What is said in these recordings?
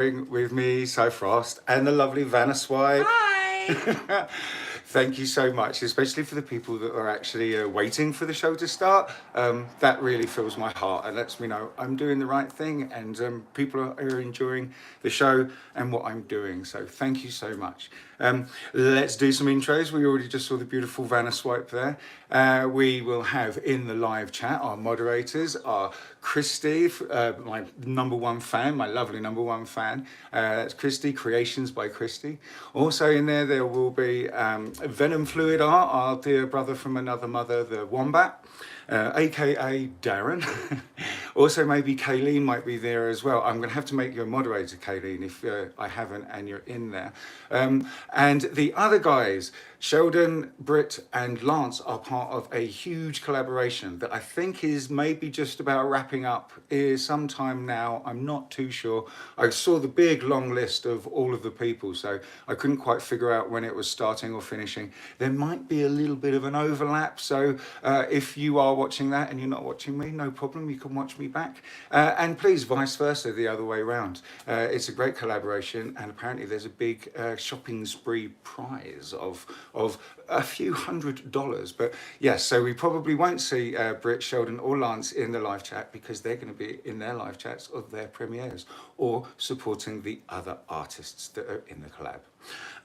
with me, Si Frost, and the lovely Vanna Suede. Hi! Thank you so much, especially for the people that are actually waiting for the show to start. That really fills my heart and lets me know I'm doing the right thing, and people are enjoying the show and what I'm doing. So thank you so much. Let's do some intros. We already just saw the beautiful Vanna Swipe there. We will have in the live chat our moderators are Christy, my number one fan, my lovely number one fan. That's Christy, Creations by Christy. Also in there will be Venom Fluidart, our dear brother from another mother, the Wombat. AKA Darren. Also maybe Kayleen might be there as well. I'm going to have to make you a moderator, Kayleen, if I haven't and you're in there. And the other guys, Sheldon, Britt and Lance, are part of a huge collaboration that I think is maybe just about wrapping up sometime now. I'm not too sure. I saw the big long list of all of the people, so I couldn't quite figure out when it was starting or finishing. There might be a little bit of an overlap, so if you are watching that and you're not watching me, no problem, you can watch me back. And please, vice versa, the other way around. It's a great collaboration, and apparently there's a big shopping spree prize of a few $100s. But yes, so we probably won't see Britt, Sheldon or Lance in the live chat because they're going to be in their live chats of their premieres or supporting the other artists that are in the collab.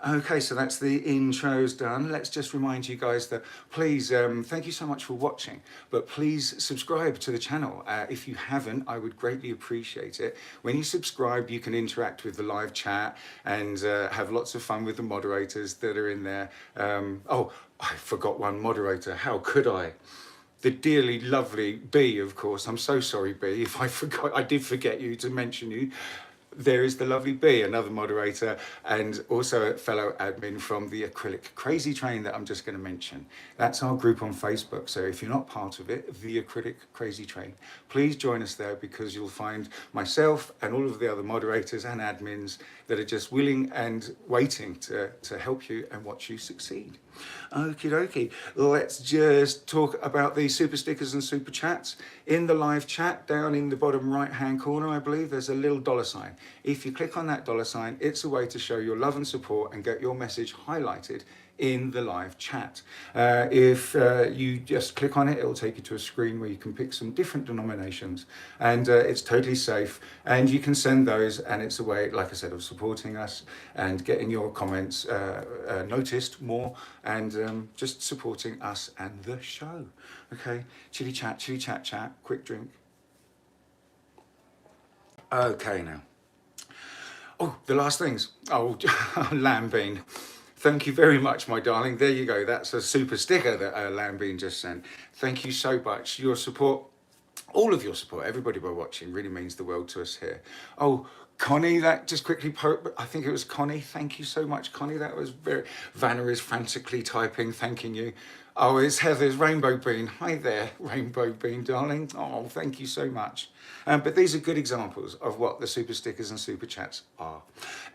Okay, so that's the intros done. Let's just remind you guys that please, thank you so much for watching, but please subscribe to the channel. If you haven't, I would greatly appreciate it. When you subscribe, you can interact with the live chat and have lots of fun with the moderators that are in there. Oh, I forgot one moderator. How could I? The dearly lovely B, of course. I'm so sorry, B, if I forgot. I did forget you to mention you. There is the lovely B, another moderator, and also a fellow admin from the Acrylic Crazy Train that I'm just going to mention. That's our group on Facebook, so if you're not part of it, the Acrylic Crazy Train, please join us there because you'll find myself and all of the other moderators and admins that are just willing and waiting to help you and watch you succeed. Okie dokie, let's just talk about the super stickers and super chats. In the live chat, down in the bottom right hand corner, I believe there's a little $sign. If you click on that $sign, it's a way to show your love and support and get your message highlighted in the live chat. If you just click on it, it'll take you to a screen where you can pick some different denominations, and it's totally safe, and you can send those, and it's a way, like I said, of supporting us and getting your comments noticed more, and just supporting us and the show. Okay, chitty chat, quick drink. Okay, now. Oh, the last things. Oh, lamb bean. Thank you very much, my darling. There you go. That's a super sticker that Lambine just sent. Thank you so much. Your support, all of your support, everybody by watching, really means the world to us here. Oh, Connie, that just quickly, I think it was Connie. Thank you so much, Connie. That was very, Vanna is frantically typing, thanking you. Oh, it's Heather's Rainbow Bean. Hi there, Rainbow Bean, darling. Oh, thank you so much. But these are good examples of what the super stickers and super chats are.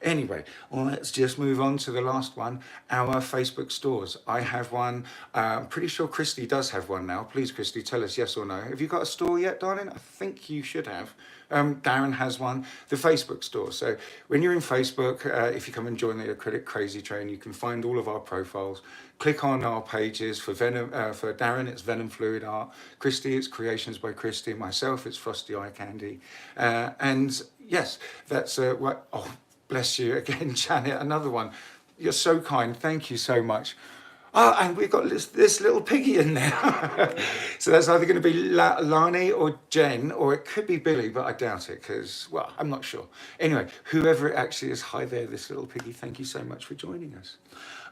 Anyway, let's just move on to the last one, our Facebook stores. I have one. I'm pretty sure Christy does have one now. Please, Christy, tell us yes or no. Have you got a store yet, darling? I think you should have. Darren has one, the Facebook store. So when you're in Facebook, if you come and join the Acrylic Crazy Train, you can find all of our profiles. Click on our pages. For Darren, it's Venom Fluid Art. Christy, it's Creations by Christy. Myself, it's Frosty Eye Candy. And yes, that's what. Oh, bless you again, Janet. Another one. You're so kind. Thank you so much. Oh, and we've got this little piggy in there. So that's either going to be Lani or Jen, or it could be Billy, but I doubt it because, well, I'm not sure. Anyway, whoever it actually is, hi there, this little piggy. Thank you so much for joining us.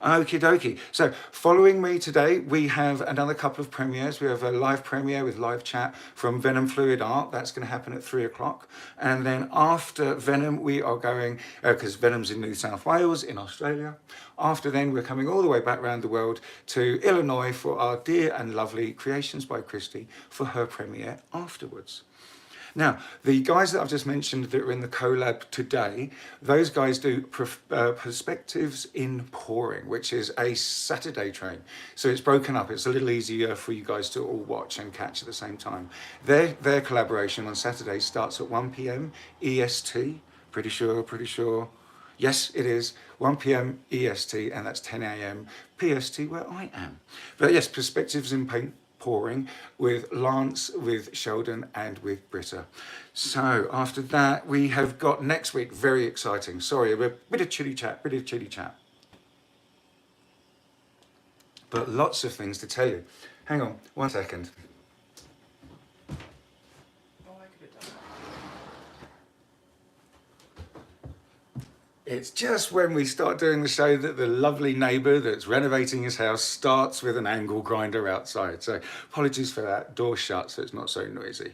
Okie dokie. So following me today, we have another couple of premieres. We have a live premiere with live chat from Venom Fluid Art. That's going to happen at 3 o'clock. And then after Venom, we are going, because Venom's in New South Wales in Australia. After then, we're coming all the way back around the world to Illinois for our dear and lovely Creations by Christy for her premiere afterwards. Now, the guys that I've just mentioned that are in the collab today, those guys do perspectives in pouring, which is a Saturday train. So it's broken up. It's a little easier for you guys to all watch and catch at the same time. Their collaboration on Saturday starts at 1 p.m. EST. Pretty sure. Yes, it is 1 p.m. EST, and that's 10 a.m. PST where I am. But yes, perspectives in paint pouring with Lance, with Sheldon, and with Britta. So after that, we have got next week, very exciting. Sorry, a bit of chitty chat. But lots of things to tell you. Hang on, 1 second. It's just when we start doing the show that the lovely neighbour that's renovating his house starts with an angle grinder outside. So apologies for that. Door shut so it's not so noisy.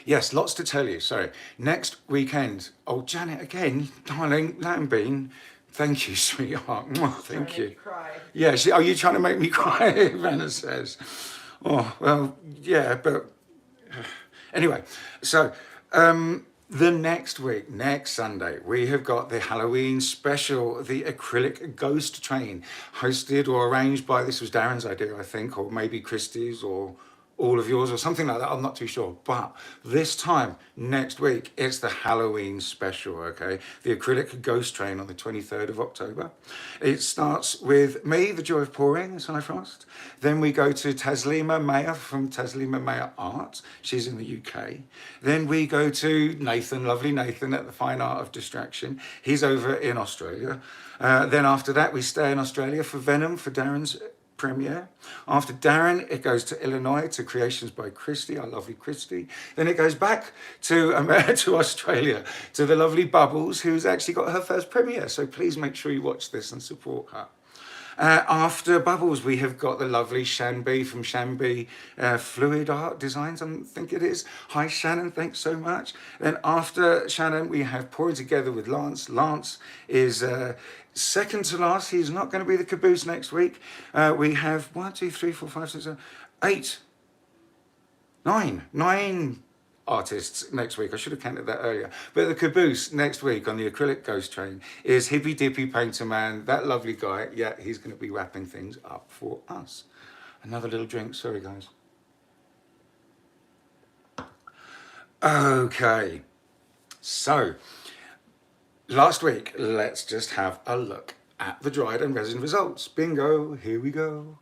Yes, lots to tell you. So next weekend. Oh, Janet again, darling, Lambine. Thank you, sweetheart. Thank you. Yeah, are you trying to make me cry? Vanna says. Oh, well, yeah, but anyway, so the next week, next Sunday, we have got the Halloween special, the Acrylic Ghost Train, hosted or arranged by, this was Darren's idea, I think, or maybe Christie's or all of yours or something like that. I'm not too sure. But this time, next week, it's the Halloween special, okay? The Acrylic Ghost Train on the 23rd of October. It starts with me, the Joy of Pouring, Cyfrost. Then we go to Taslima Mayer from Taslima Mayer Art. She's in the UK. Then we go to Nathan, lovely Nathan, at the Fine Art of Distraction. He's over in Australia. Then after that, we stay in Australia for Venom, for Darren's premiere. After Darren, it goes to Illinois to Creations by Christy, our lovely Christy. Then it goes back to to Australia to the lovely Bubbles, who's actually got her first premiere. So please make sure you watch this and support her. After Bubbles, we have got the lovely Shanby from Shanby Fluidart Designs, I think it is. Hi, Shannon, thanks so much. Then after Shannon, we have Pouring Together with Lance. Lance is second to last. He's not going to be the caboose next week. We have 1, 2, 3, 4, 5, 6, 7, 8, 9 artists next week. I should have counted that earlier. But the caboose next week on the Acrylic Ghost Train is Hippy Dippy Painter Man, that lovely guy. Yeah, he's going to be wrapping things up for us. Another little drink. Sorry, guys. Okay. So, last week, let's just have a look at the dried and resin results. Bingo, here we go.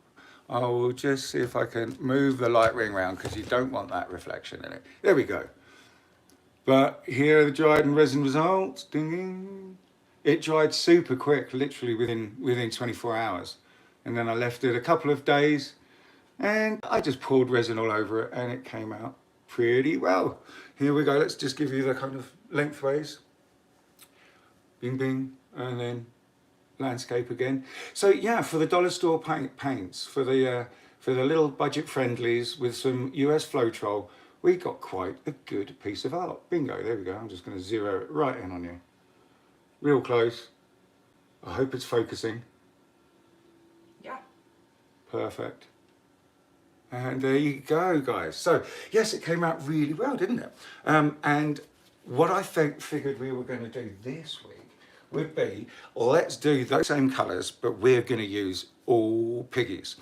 I will just see if I can move the light ring around because you don't want that reflection in it. There we go. But here are the dried and resin results. Ding, ding. It dried super quick, literally within 24 hours. And then I left it a couple of days and I just poured resin all over it and it came out pretty well. Here we go. Let's just give you the kind of lengthways. Bing, bing, and then landscape again. So yeah, for the dollar store paints, for the little budget friendlies with some US Floetrol, we got quite a good piece of art. Bingo, there we go. I'm just going to zero it right in on you. Real close. I hope it's focusing. Yeah. Perfect. And there you go, guys. So yes, it came out really well, didn't it? And what I figured we were going to do this week would be, let's do those same colours, but we're going to use all piggies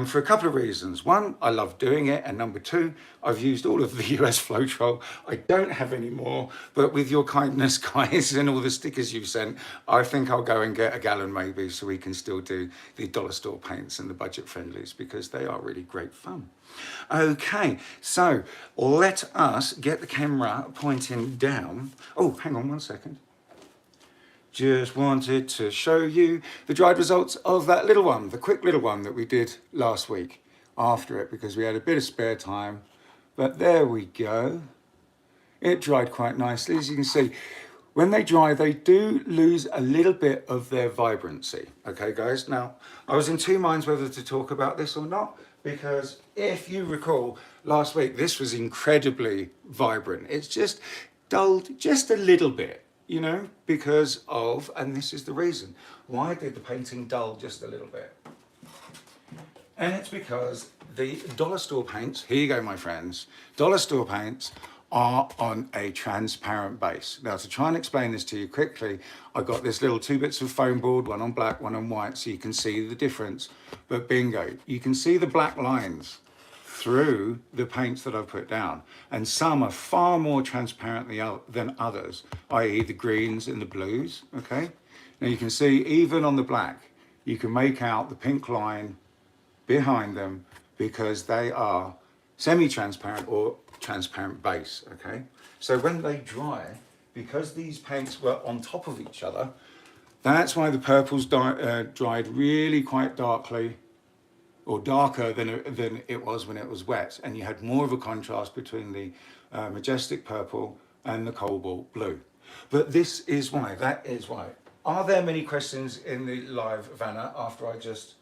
for a couple of reasons. One, I love doing it, and number two, I've used all of the US Floetrol. I don't have any more, but with your kindness, guys, and all the stickers you've sent, I think I'll go and get a gallon maybe, so we can still do the dollar store paints and the budget friendlies, because they are really great fun. Okay, so let us get the camera pointing down. Oh, hang on 1 second. Just wanted to show you the dried results of that little one, the quick little one that we did last week after it, because we had a bit of spare time. But there we go. It dried quite nicely. As you can see, when they dry, they do lose a little bit of their vibrancy. Okay, guys? Now, I was in two minds whether to talk about this or not, because if you recall, last week, this was incredibly vibrant. It's just dulled just a little bit, you know, because of, and this is the reason, why did the painting dull just a little bit? And it's because the dollar store paints, here you go, my friends, dollar store paints are on a transparent base. Now, to try and explain this to you quickly, I got this little 2 bits of foam board, one on black, one on white, so you can see the difference. But bingo, you can see the black lines through the paints that I've put down. And some are far more transparent than others, i.e. the greens and the blues, okay? Now you can see even on the black, you can make out the pink line behind them because they are semi-transparent or transparent base, okay? So when they dry, because these paints were on top of each other, that's why the purples dried really quite darkly or darker than it was when it was wet. And you had more of a contrast between the majestic purple and the cobalt blue. But this is why, that is why. Are there many questions in the live, Vanna, after I just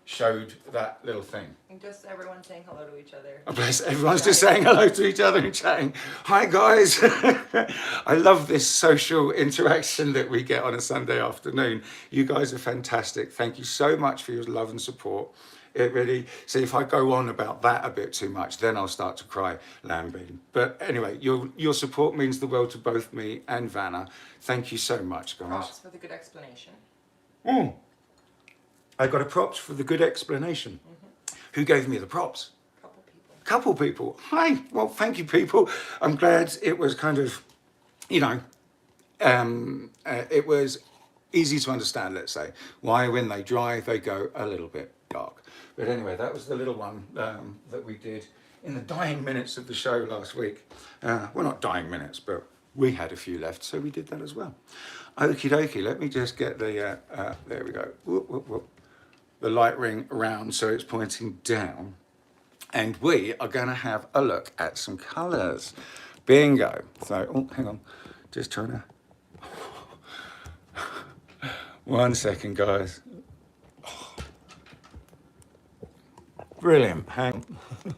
showed that little thing? And just everyone saying hello to each other. Oh, bless, everyone's just saying hello to each other and chatting. Hi guys. I love this social interaction that we get on a Sunday afternoon. You guys are fantastic. Thank you so much for your love and support. It really, see, if I go on about that a bit too much, then I'll start to cry lambing. But anyway, your support means the world to both me and Vanna. Thank you so much, guys. Props for the good explanation. I got a props for the good explanation. Who gave me the props? Couple people. Couple people. Hi. Well, thank you, people. I'm glad it was kind of, you know, it was easy to understand, let's say, why when they dry, they go a little bit dark. But anyway, that was the little one that we did in the dying minutes of the show last week. Well, not dying minutes, but we had a few left, so we did that as well. Okie dokie, let me just get the, there we go. Whoop, whoop, whoop. The light ring around so it's pointing down. And we are going to have a look at some colours. Bingo. So, oh, hang on. Just trying to... 1 second, guys. Brilliant. Hang on.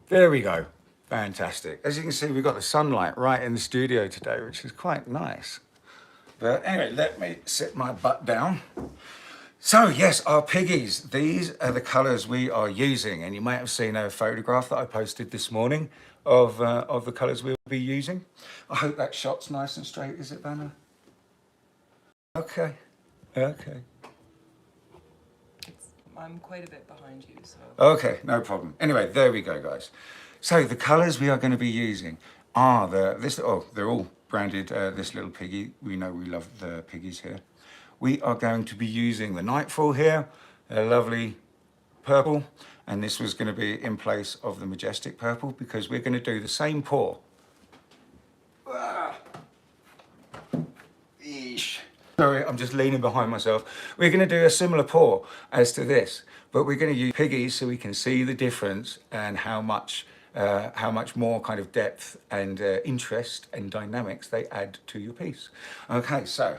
There we go. Fantastic. As you can see, we've got the sunlight right in the studio today, which is quite nice. But anyway, let me sit my butt down. So yes, our piggies, these are the colours we are using. And you might have seen a photograph that I posted this morning of the colours we'll be using. I hope that shot's nice and straight, is it, Vanna? Okay, okay. I'm quite a bit behind you, so. Okay, no problem. Anyway, there we go, guys. So the colours we are going to be using are they're all branded This Little Piggy. We know we love the piggies here. We are going to be using the Nightfall here, a lovely purple, and this was going to be in place of the majestic purple because we're going to do the same pour. Eesh. Sorry, I'm just leaning behind myself. We're going to do a similar pour as to this, but we're going to use piggies so we can see the difference and how much more kind of depth and interest and dynamics they add to your piece. Okay, so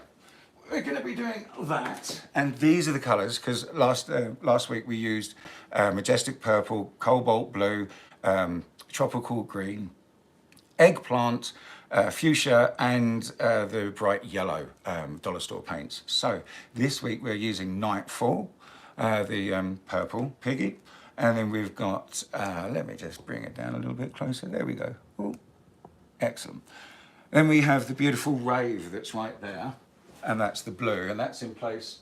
we're going to be doing that, and these are the colours because last week we used majestic purple, cobalt blue, tropical green, eggplant, fuchsia, and the bright yellow dollar store paints. So this week we're using Nightfall, the purple piggy, and then we've got, let me just bring it down a little bit closer. There we go. Ooh, excellent. Then we have the beautiful Rave that's right there, and that's the blue, and that's in place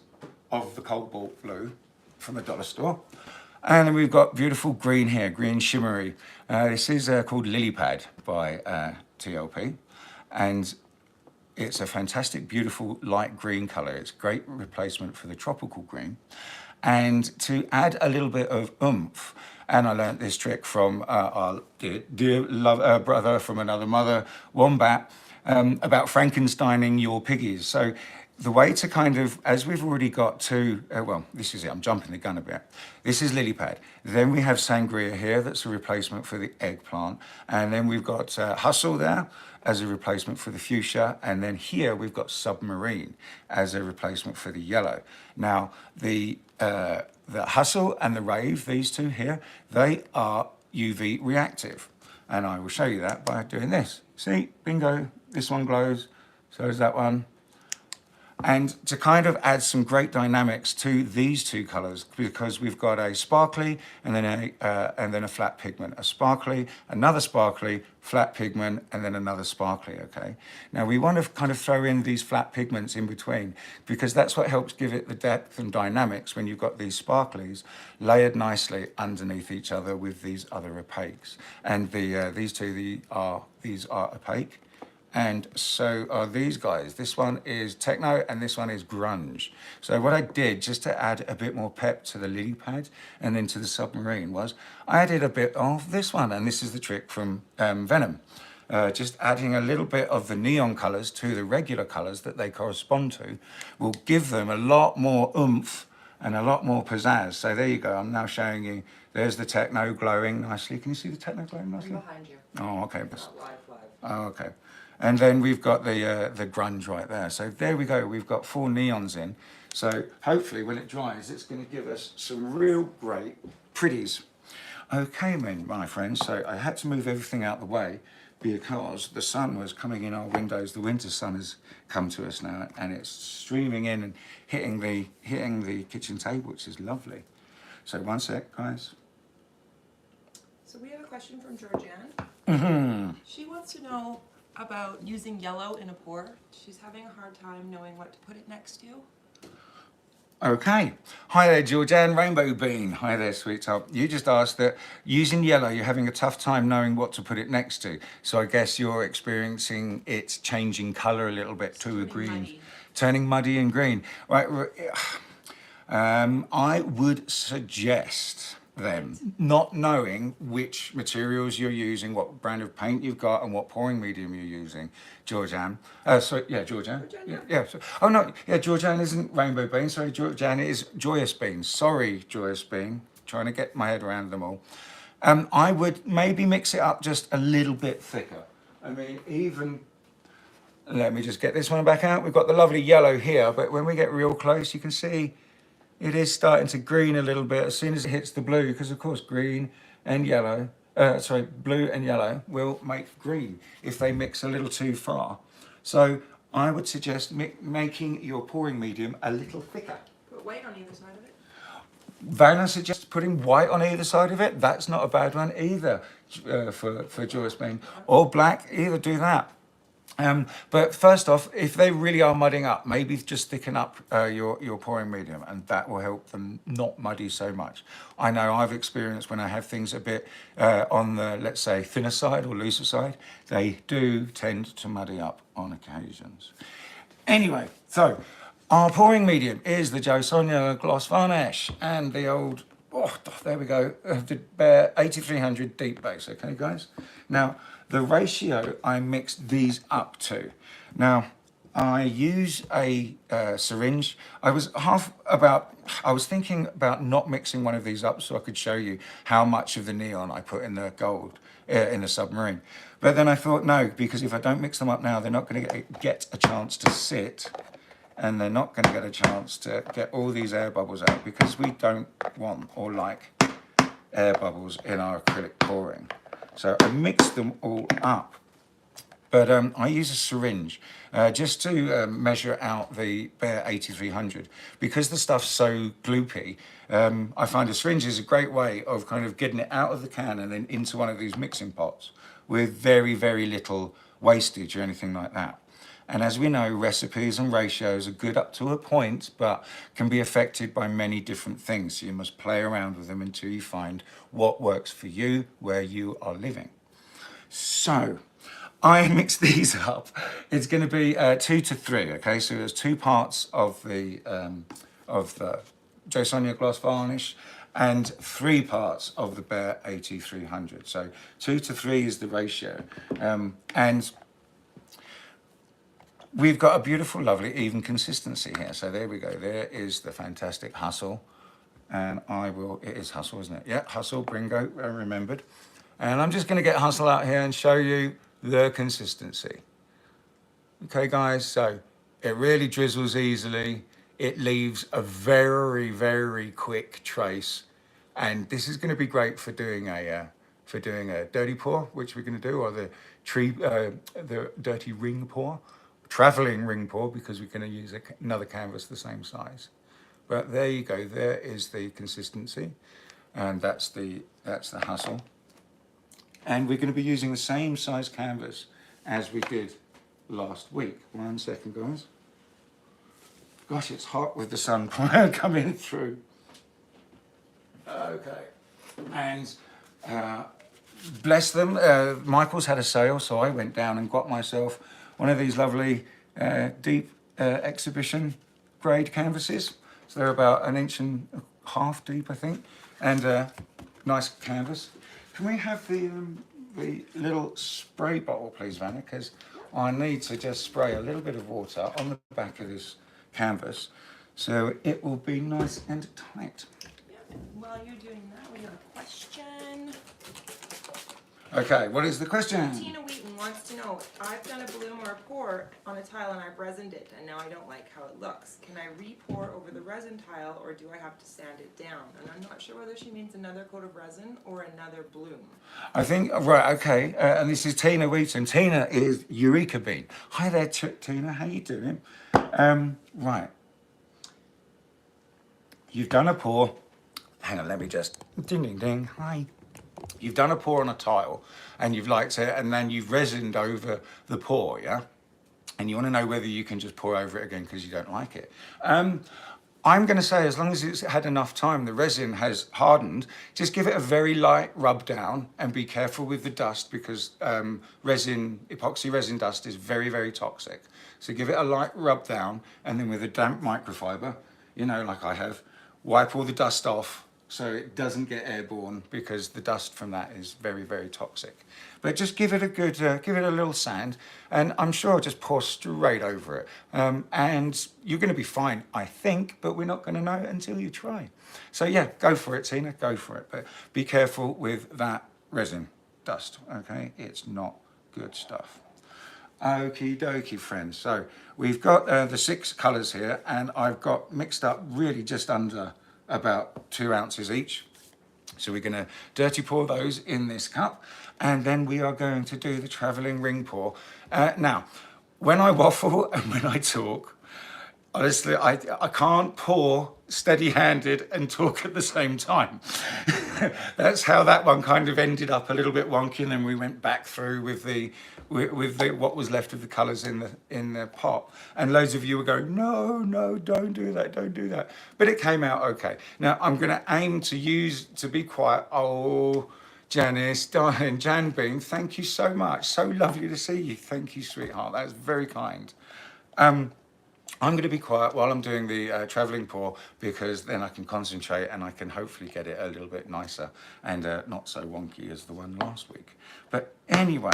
of the cobalt blue from the dollar store. And then we've got beautiful green here, green shimmery. This is called Lily Pad by TLP, and it's a fantastic, beautiful light green colour. It's a great replacement for the tropical green. And to add a little bit of oomph, and I learnt this trick from our dear brother from another mother, Wombat, about Frankensteining your piggies. So the way to kind of, as we've already got to, well, this is it, I'm jumping the gun a bit. This is Lily Pad. Then we have Sangria here, that's a replacement for the eggplant. And then we've got Hustle there as a replacement for the fuchsia. And then here we've got Submarine as a replacement for the yellow. Now, the Hustle and the Rave, these two here, they are UV reactive. And I will show you that by doing this. See, bingo, this one glows, so does that one. And to kind of add some great dynamics to these two colors, because we've got a sparkly and then a flat pigment, a sparkly, another sparkly, flat pigment, and then another sparkly, okay? Now we want to kind of throw in these flat pigments in between, because that's what helps give it the depth and dynamics when you've got these sparklies layered nicely underneath each other with these other opaques. And these are opaque. And so are these guys. This one is techno and this one is grunge. So what I did, just to add a bit more pep to the lily pad and then to the submarine, was I added a bit of this one. And this is the trick from Venom. Just adding a little bit of the neon colors to the regular colors that they correspond to will give them a lot more oomph and a lot more pizzazz. So there you go. I'm now showing you. There's the techno glowing nicely. Can you see the techno glowing nicely? I'm behind you. Oh, okay. Not live. Oh, okay. And then we've got the grunge right there. So there we go. We've got 4 neons in. So hopefully when it dries, it's going to give us some real great pretties. Okay, my friends. So I had to move everything out the way because the sun was coming in our windows. The winter sun has come to us now, and it's streaming in and hitting the kitchen table, which is lovely. So one sec, guys. So we have a question from Georgianne. Mm-hmm. She wants to know about using yellow in a pour. She's having a hard time knowing what to put it next to. Okay. Hi there, Georgianne Rainbow Bean. Hi there, sweetheart. You just asked that using yellow, you're having a tough time knowing what to put it next to. So I guess you're experiencing it changing colour a little bit to a green. Muddy. Turning muddy and green. Right. I would suggest them not knowing which materials you're using, what brand of paint you've got, and what pouring medium you're using, Georgianne. Georgianne. Yeah. Oh no, yeah, Georgianne isn't Rainbow Bean. Sorry, Georgianne is Joyous Bean. Sorry, Joyous Bean. Trying to get my head around them all. I would maybe mix it up just a little bit thicker. I mean, even. Let me just get this one back out. We've got the lovely yellow here, but when we get real close, you can see it is starting to green a little bit as soon as it hits the blue, because of course green and yellow, blue and yellow will make green if they mix a little too far. So I would suggest making your pouring medium a little thicker. Put white on either side of it. Vanna suggests putting white on either side of it. That's not a bad one either for Joyous Bean. Or black, either do that. But first off, if they really are mudding up, maybe just thicken up your pouring medium, and that will help them not muddy so much. I know I've experienced when I have things a bit on the, let's say, thinner side or looser side, they do tend to muddy up on occasions. Anyway, so our pouring medium is the Jo Sonja Gloss Varnish and the old, there we go, the Bare 8300 Deep Base, okay guys? Now, the ratio I mixed these up to. Now, I use a syringe. I was thinking about not mixing one of these up so I could show you how much of the neon I put in the gold, in the submarine. But then I thought, no, because if I don't mix them up now, they're not going to get a chance to sit, and they're not going to get a chance to get all these air bubbles out, because we don't want or like air bubbles in our acrylic pouring. So I mixed them all up, but I use a syringe just to measure out the Bare 8300. Because the stuff's so gloopy, I find a syringe is a great way of kind of getting it out of the can and then into one of these mixing pots with very, very little wastage or anything like that. And as we know, recipes and ratios are good up to a point, but can be affected by many different things. So you must play around with them until you find what works for you, where you are living. So I mix these up. It's going to be 2 to 3, okay? So there's 2 parts of the Jo Sonja Gloss Varnish and 3 parts of the Bare 8300. So 2 to 3 is the ratio. And we've got a beautiful, lovely, even consistency here. So there we go. There is the fantastic Hustle. And it is Hustle, isn't it? Yeah, Hustle, Bringo, I remembered. And I'm just going to get Hustle out here and show you the consistency. Okay, guys, so it really drizzles easily. It leaves a very, very quick trace. And this is going to be great for doing a dirty pour, which we're going to do, or the dirty ring pour. traveling ring pour because we're going to use another canvas the same size. But there you go, there is the consistency, and that's the hustle. And we're going to be using the same size canvas as we did last week. 1 second, guys. Gosh, it's hot with the sun coming through. Okay, and bless them, Michael's had a sale, so I went down and got myself one of these lovely deep exhibition grade canvases. So they're about 1.5 inches deep, I think, and nice canvas. Can we have the little spray bottle, please, Vanna? Because I need to just spray a little bit of water on the back of this canvas, so it will be nice and tight. While you're doing that, we have a question. Okay, what is the question? Tina Wheaton wants to know, I've done a bloom or a pour on a tile and I've resined it, and now I don't like how it looks. Can I re-pour over the resin tile, or do I have to sand it down? And I'm not sure whether she means another coat of resin or another bloom. I think, right, okay, and this is Tina Wheaton. Tina is Eureka Bean. Hi there, Tina, how you doing? Right. You've done a pour. Hang on, let me just, ding, ding, ding, hi. You've done a pour on a tile and you've liked it, and then you've resined over the pour, yeah? And you want to know whether you can just pour over it again because you don't like it. I'm going to say, as long as it's had enough time, the resin has hardened, just give it a very light rub down and be careful with the dust, because epoxy resin dust is very, very toxic. So give it a light rub down, and then with a damp microfiber, you know, like I have, wipe all the dust off so it doesn't get airborne, because the dust from that is very, very toxic. But just give it a good, give it a little sand, and I'm sure I'll just pour straight over it. And you're going to be fine, I think, but we're not going to know until you try. So yeah, go for it, Tina, go for it. But be careful with that resin dust, okay? It's not good stuff. Okie dokie, friends. So we've got the 6 colours here, and I've got mixed up really just under about 2 ounces each. So we're going to dirty pour those in this cup, and then we are going to do the travelling ring pour. Now, when I waffle and when I talk, honestly, I can't pour steady-handed and talk at the same time. That's how that one kind of ended up a little bit wonky, and then we went back through with the what was left of the colours in the pot. And loads of you were going, no, don't do that, don't do that. But it came out okay. Now I'm going to aim to be quiet. Oh, Janice, darling, Jan Bean, thank you so much. So lovely to see you. Thank you, sweetheart. That's very kind. I'm going to be quiet while I'm doing the travelling pour, because then I can concentrate and I can hopefully get it a little bit nicer and not so wonky as the one last week. But anyway,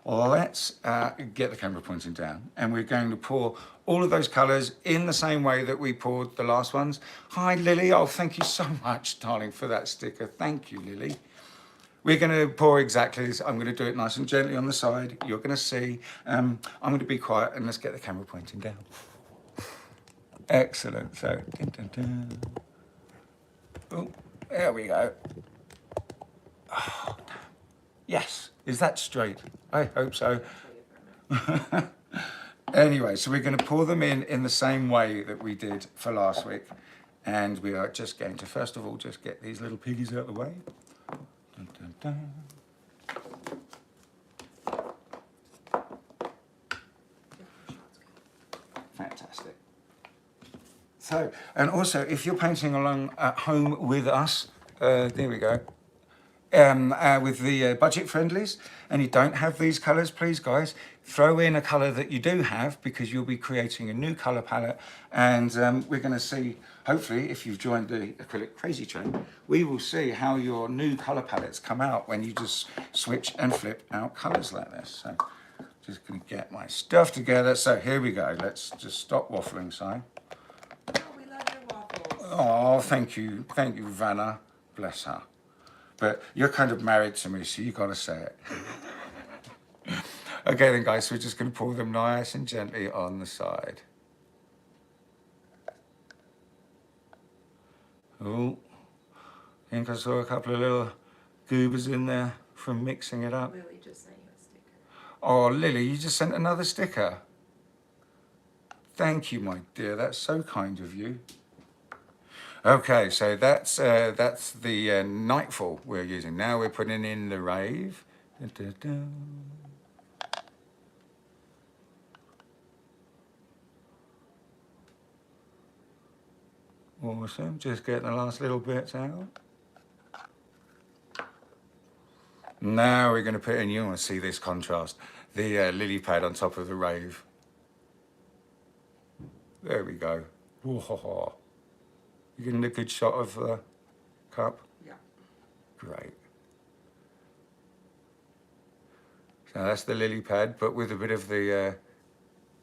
let's get the camera pointing down, and we're going to pour all of those colours in the same way that we poured the last ones. Hi, Lily. Oh, thank you so much, darling, for that sticker. Thank you, Lily. We're going to pour exactly this. I'm going to do it nice and gently on the side. You're going to see. I'm going to be quiet, and let's get the camera pointing down. Excellent. So, dun, dun, dun. Oh, there we go. Oh, yes. Is that straight? I hope so. Anyway, so we're going to pour them in the same way that we did for last week. And we are just going to, first of all, just get these little piggies out of the way. Dun, dun, dun. Fantastic. So, and also, if you're painting along at home with us, there we go, with the budget friendlies, and you don't have these colours, please guys, throw in a colour that you do have, because you'll be creating a new colour palette. And we're going to see, hopefully, if you've joined the Acrylic Crazy Train, we will see how your new colour palettes come out when you just switch and flip out colours like this. So, just going to get my stuff together. So here we go. Let's just stop waffling, Si. Oh, we love your waffles. Oh, thank you, Vanna. Bless her. But you're kind of married to me, so you got to say it. Okay then, guys, so we're just going to pour them nice and gently on the side. Oh, I think I saw a couple of little goobers in there from mixing it up. Lily just sent you a sticker. Oh, Lily, you just sent another sticker. Thank you, my dear. That's so kind of you. Okay, so that's the Nightfall we're using. Now we're putting in the Rave. Da, da, da. Awesome. Just getting the last little bits out. Now we're going to put in, you want to see this contrast, the lily pad on top of the Rave. There we go. Whoa. You getting a good shot of the cup? Yeah. Great. So that's the lily pad, but with a bit of the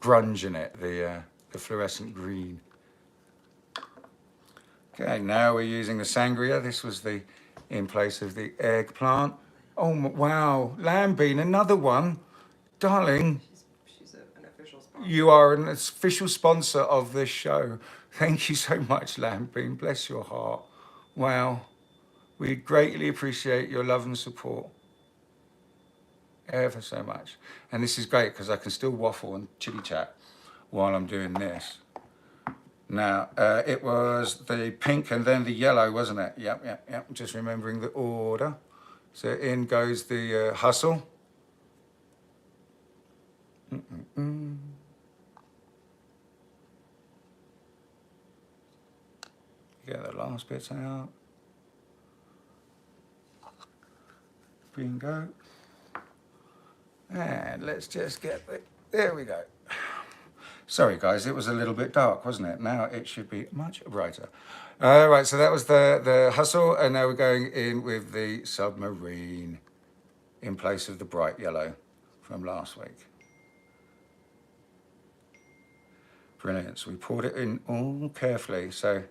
grunge in it, the fluorescent green. Okay, now we're using the sangria. This was the in place of the eggplant. Oh wow, lamb bean, another one, darling. She's an official sponsor. You are an official sponsor of this show. Thank you so much, lamb bean. Bless your heart. Wow, we greatly appreciate your love and support. Ever so much. And this is great because I can still waffle and chitty chat while I'm doing this. Now, it was the pink and then the yellow, wasn't it? Yep. Just remembering the order. So in goes the hustle. Get the last bits out. Bingo. And let's just get the, there we go. Sorry guys, it was a little bit dark, wasn't it? Now it should be much brighter. Right, so that was the hustle, and now we're going in with the submarine in place of the bright yellow from last week. Brilliant, so we poured it in all carefully, so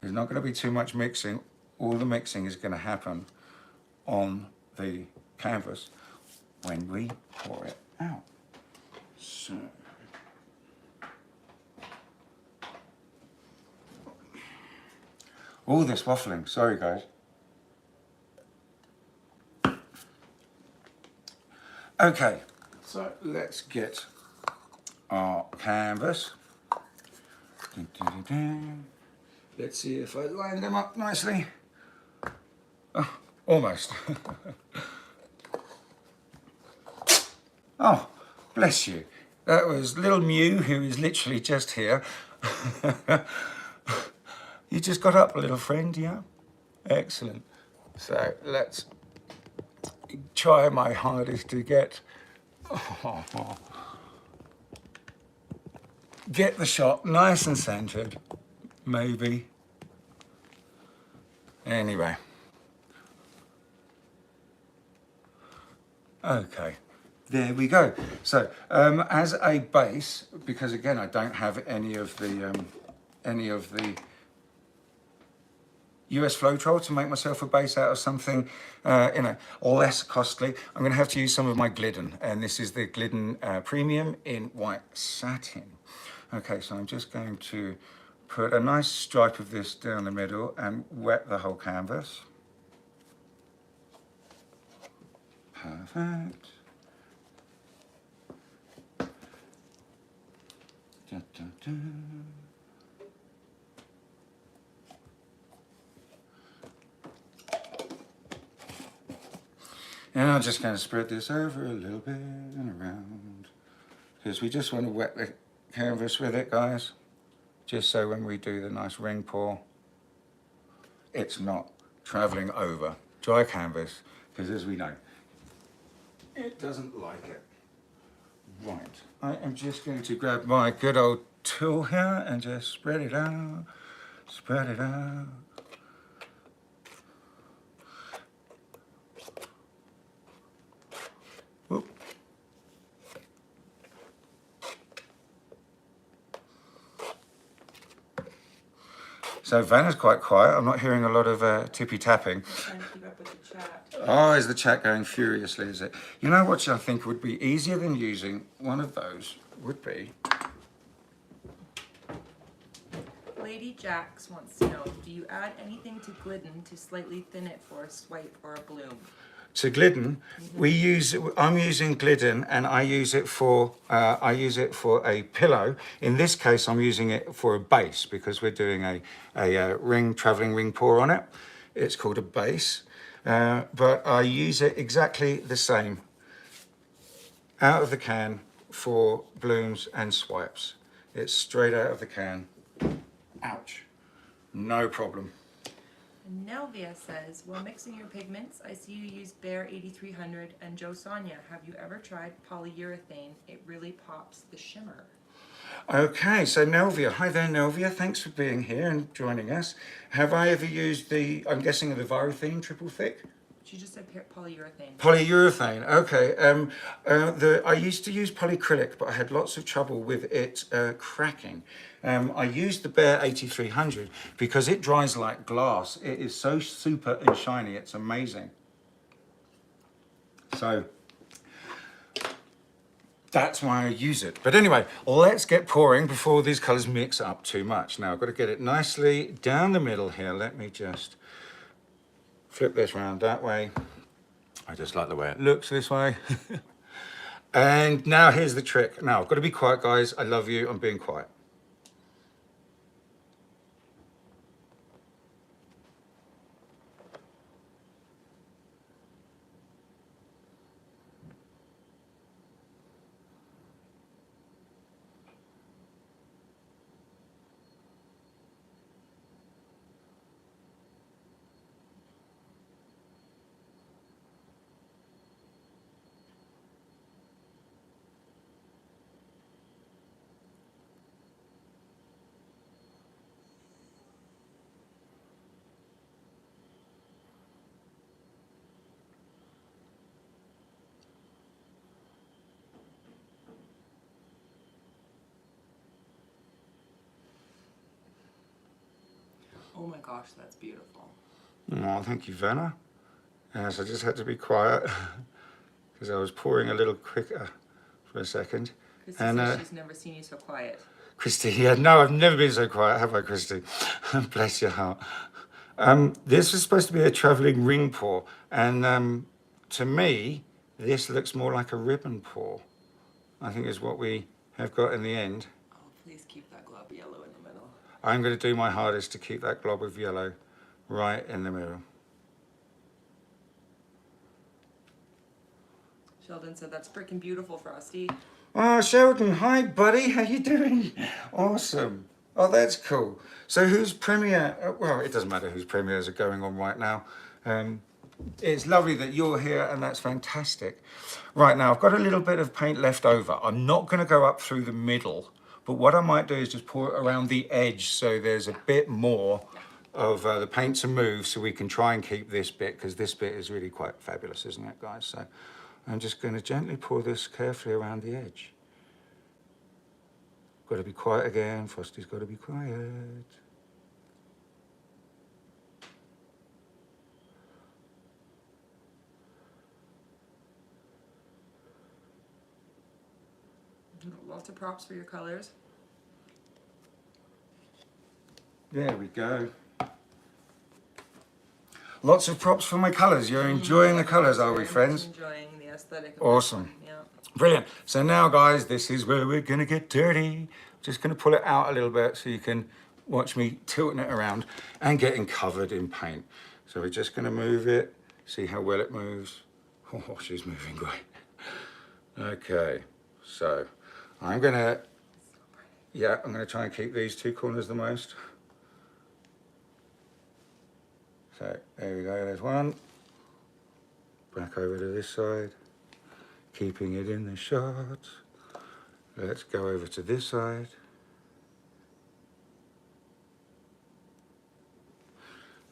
there's not going to be too much mixing. All the mixing is going to happen on the canvas when we pour it out. So, all this waffling, sorry guys. Okay, so let's get our canvas. Let's see if I line them up nicely. Oh, almost. Oh, bless you. That was little Mew, who is literally just here. You just got up, little friend, yeah? Excellent. So let's try my hardest to get the shot nice and centered, maybe. Anyway. Okay. There we go. So as a base, because again I don't have any of the US Floetrol to make myself a base out of something less costly, I'm going to have to use some of my Glidden, and this is the Glidden Premium in white satin. Okay, so I'm just going to put a nice stripe of this down the middle and wet the whole canvas. Perfect. Da, da, da. And I'm just going to spread this over a little bit and around, because we just want to wet the canvas with it, guys, just so when we do the nice ring pour, it's not traveling over dry canvas, because as we know, it doesn't like it. Right, I am just going to grab my good old tool here and just spread it out, spread it out. Whoop. So Vanna's quite quiet. I'm not hearing a lot of tippy tapping. Trying to keep up with the chat. Oh, is the chat going furiously, is it? You know what I think would be easier than using one of those would be... Lady Jax wants to know, do you add anything to Glidden to slightly thin it for a swipe or a bloom? to Glidden, I'm using Glidden, and I use it for a pillow. In this case, I'm using it for a base because we're doing a traveling ring pour on it. It's called a base, but I use it exactly the same out of the can for blooms and swipes. It's straight out of the can. Ouch. No problem. Nelvia says, while mixing your pigments, I see you use Bear 8300 and Joe Sonia. Have you ever tried polyurethane? It really pops the shimmer. Okay, so Nelvia. Hi there, Nelvia. Thanks for being here and joining us. Have I ever used I'm guessing, the Virethane triple thick? She just said polyurethane. Polyurethane, okay. I used to use polyacrylic, but I had lots of trouble with it cracking. I used the Bear 8300 because it dries like glass. It is so super and shiny, it's amazing. So that's why I use it. But anyway, let's get pouring before these colours mix up too much. Now I've got to get it nicely down the middle here. Let me just flip this around that way. I just like the way it looks this way. And now here's the trick. Now I've got to be quiet, guys. I love you. I'm being quiet. Oh my gosh, that's beautiful. Oh, thank you, Vanna. Yes, I just had to be quiet because I was pouring a little quicker for a second. Christy says she's never seen you so quiet. Christy, yeah, no, I've never been so quiet, have I, Christy? Bless your heart. This was supposed to be a travelling ring pour, and to me, this looks more like a ribbon pour. I think is what we have got in the end. Oh, please keep that glob yellow in the middle. I'm going to do my hardest to keep that glob of yellow right in the middle. Sheldon said, that's freaking beautiful, Frosty. Oh, Sheldon, hi, buddy. How you doing? Awesome. Oh, that's cool. So whose premiere? Well, it doesn't matter whose premieres are going on right now. It's lovely that you're here, and that's fantastic. Right, now, I've got a little bit of paint left over. I'm not going to go up through the middle, but what I might do is just pour it around the edge so there's a bit more of the paint to move, so we can try and keep this bit, because this bit is really quite fabulous, isn't it, guys? So I'm just going to gently pour this carefully around the edge. Got to be quiet again. Frosty's got to be quiet. Lots of props for your colors. There we go. Lots of props for my colours. You're enjoying the colours, are we, friends? Enjoying the aesthetic. Awesome. Yeah. Brilliant. So now, guys, this is where we're going to get dirty. Just going to pull it out a little bit so you can watch me tilting it around and getting covered in paint. So we're just going to move it, see how well it moves. Oh, she's moving great. Okay, so I'm going to, I'm going to try and keep these two corners the most. So there we go, there's one. Back over to this side, keeping it in the shot. Let's go over to this side.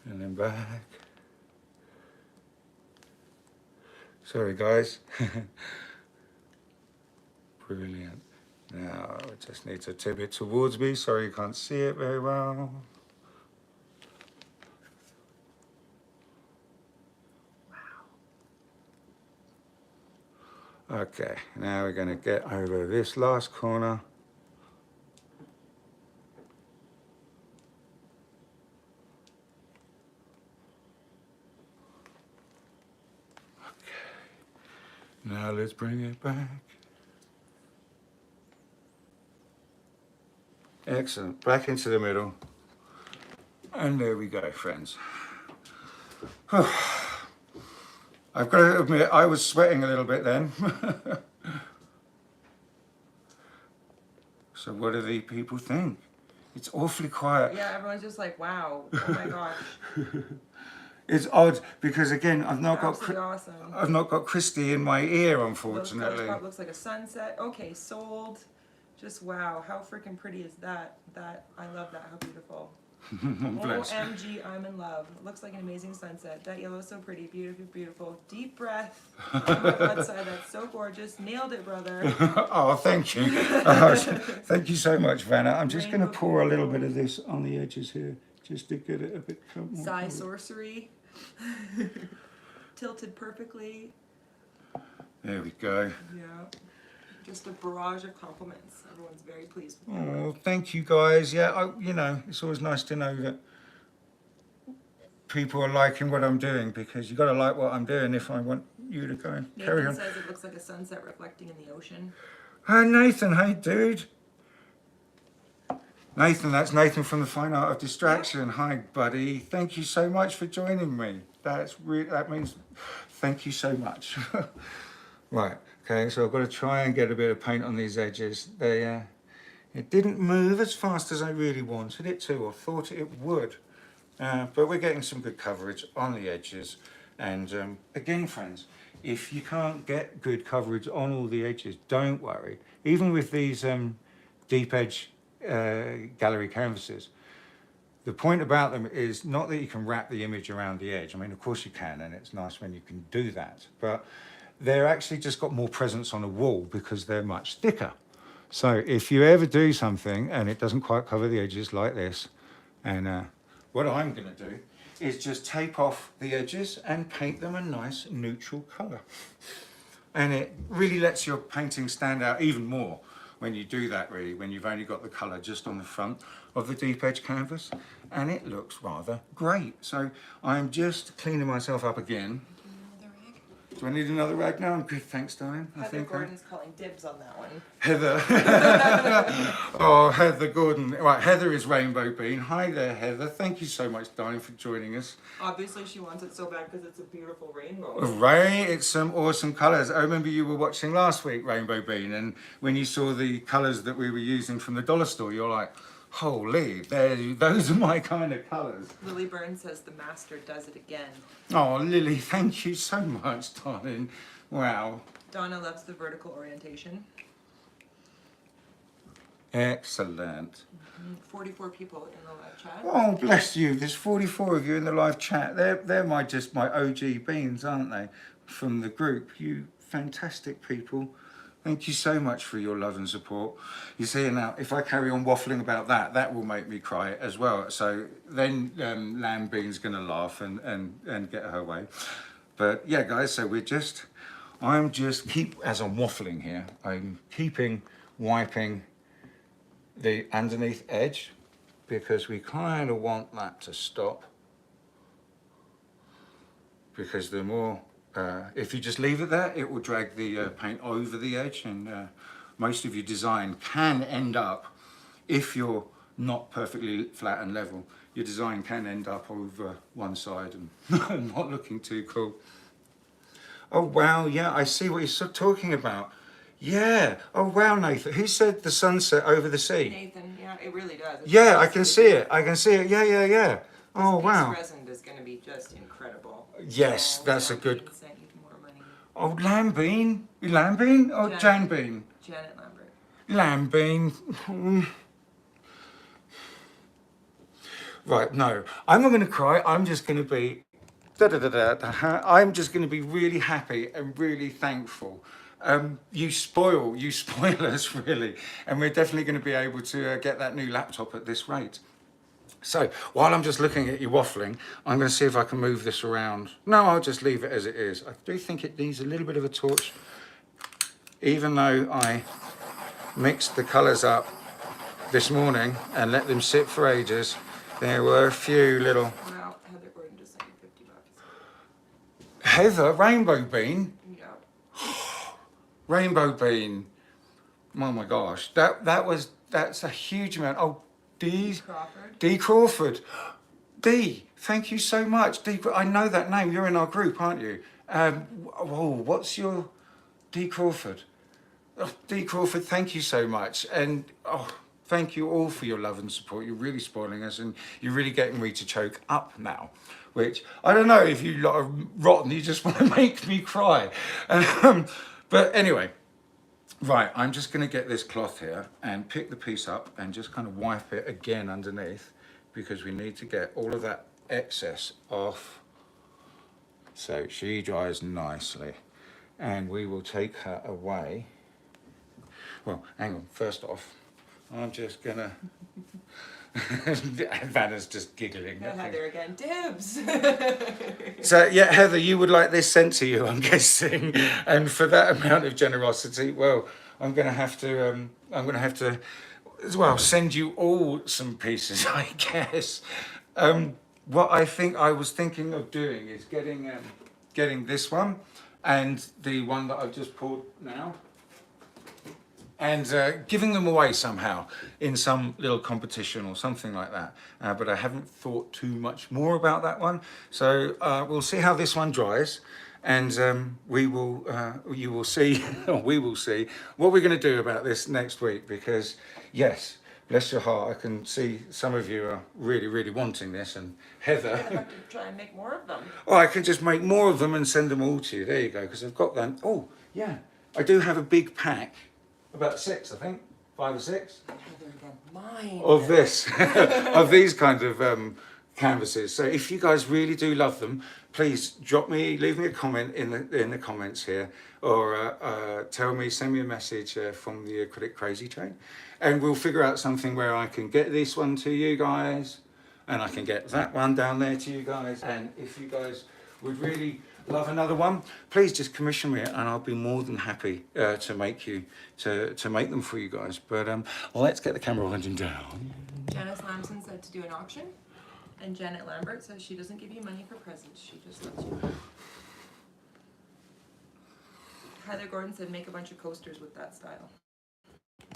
And then back. Sorry guys. Brilliant. Now I just need to tip it towards me. Sorry you can't see it very well. Okay, now we're going to get over this last corner. Now let's bring it back. Excellent. Back into the middle. And there we go, friends. I've got to admit, I was sweating a little bit then. So what do the people think? It's awfully quiet. Yeah, everyone's just like, wow, oh my gosh. It's odd because again, I've not Awesome. got Christy in my ear, unfortunately. Looks like a sunset. Okay, sold. Just wow, how freaking pretty is that? I love that. How beautiful. Bless. OMG, I'm in love. It looks like an amazing sunset. That yellow is so pretty. Beautiful, beautiful. Deep breath on the front side. That's so gorgeous. Nailed it, brother. Oh, thank you. Thank you so much, Vanna. I'm just going to pour a little bit of this on the edges here, just to get it a bit more. Psy sorcery. Tilted perfectly. There we go. Yeah. Just a barrage of compliments. Everyone's very pleased with you. Oh, thank you guys. Yeah, you know, it's always nice to know that people are liking what I'm doing, because you got to like what I'm doing if I want you to go and carry on. Nathan says it looks like a sunset reflecting in the ocean. Hi, Nathan. Hey, dude. Nathan, that's Nathan from the Fine Art of Distraction. Hi, buddy. Thank you so much for joining me. That means thank you so much. Right. Okay, so I've got to try and get a bit of paint on these edges. It didn't move as fast as I really wanted it to, or thought it would. But we're getting some good coverage on the edges. And again, friends, if you can't get good coverage on all the edges, don't worry. Even with these deep edge gallery canvases, the point about them is not that you can wrap the image around the edge. I mean, of course you can, and it's nice when you can do that. But they're actually just got more presence on a wall because they're much thicker. So if you ever do something and it doesn't quite cover the edges like this, and what I'm going to do is just tape off the edges and paint them a nice neutral colour. And it really lets your painting stand out even more when you do that, really, when you've only got the colour just on the front of the deep edge canvas, and it looks rather great. So I'm just cleaning myself up again. Do I need another rag now? I'm good, thanks, darling. Heather Gordon's calling dibs on that one. Heather. Oh, Heather Gordon. Right, Heather is Rainbow Bean. Hi there, Heather. Thank you so much, darling, for joining us. Obviously, she wants it so bad because it's a beautiful rainbow. Right, it's some awesome colours. I remember you were watching last week, Rainbow Bean, and when you saw the colours that we were using from the dollar store, you're like, holy, those are my kind of colours. Lily Burns says the master does it again. Oh, Lily, thank you so much, darling. Wow. Donna loves the vertical orientation. Excellent. 44 people in the live chat. Oh, bless you. There's 44 of you in the live chat. They're just my OG beans, aren't they? From the group. You fantastic people. Thank you so much for your love and support. You see, now, if I carry on waffling about that will make me cry as well. So then Lamb Bean's going to laugh and get her way. But yeah, guys, so as I'm waffling here, I'm keeping wiping the underneath edge, because we kind of want that to stop. Because the more, if you just leave it there, it will drag the paint over the edge, and most of your design can end up, if you're not perfectly flat and level, your design can end up over one side and not looking too cool. Oh wow, yeah, I see what you're talking about. Yeah, oh wow, Nathan. Who said the sunset over the sea? Nathan, yeah, it really does. Yeah, I can see it. I can see it. Yeah. Oh wow. This resin is going to be just incredible. Yes, that's a good. Sent you more money. Oh, Lamb Bean? Lamb Bean or Jan Bean? Janet Lambert. Lamb Bean. Right, no, I'm not going to cry. I'm just going to be. I'm just going to be really happy and really thankful. You spoil us, really, and we're definitely going to be able to get that new laptop at this rate. So while I'm just looking at you waffling, I'm going to see if I can move this around. No, I'll just leave it as it is. I do think it needs a little bit of a torch, even though I mixed the colours up this morning and let them sit for ages. There were a few little. Wow, Heather Gordon just sent you $50. Heather, Rainbow Bean. Yeah. Rainbow Bean. Oh my gosh, that's a huge amount. Oh, Crawford. D Crawford. D, thank you so much. D, I know that name. You're in our group, aren't you? Whoa, what's your D Crawford? Oh, D Crawford, thank you so much. And oh, thank you all for your love and support. You're really spoiling us and you're really getting me to choke up now. Which, I don't know if you lot are rotten, you just want to make me cry. But anyway, right, I'm just going to get this cloth here and pick the piece up and just kind of wipe it again underneath because we need to get all of that excess off. So she dries nicely and we will take her away. Well, hang on, first off, I'm just gonna, Vanna's just giggling. No, Heather again, dibs. So yeah, Heather, you would like this sent to you, I'm guessing. And for that amount of generosity, well, I'm gonna have to, as well, send you all some pieces, I guess. What I was thinking of doing is getting this one and the one that I've just pulled now, and giving them away somehow in some little competition or something like that. But I haven't thought too much more about that one. So we'll see how this one dries, and you will see, or we will see what we're going to do about this next week. Because yes, bless your heart, I can see some of you are really, really wanting this, and Heather. I have to try and make more of them. Oh, I can just make more of them and send them all to you. There you go, because I've got them. Oh, yeah, I do have a big pack. About 6, I think, 5 or 6. Mine. Of this, of these kinds of canvases. So if you guys really do love them, please leave me a comment in the comments here, or send me a message from the Acrylic Crazy Train, and we'll figure out something where I can get this one to you guys, and I can get that one down there to you guys. And if you guys would really love another one, please just commission me and I'll be more than happy to make them for you guys. But let's get the camera winding down. Janice Lamson said to do an auction, and Janet Lambert says she doesn't give you money for presents, she just lets you. Heather Gordon said make a bunch of coasters with that style.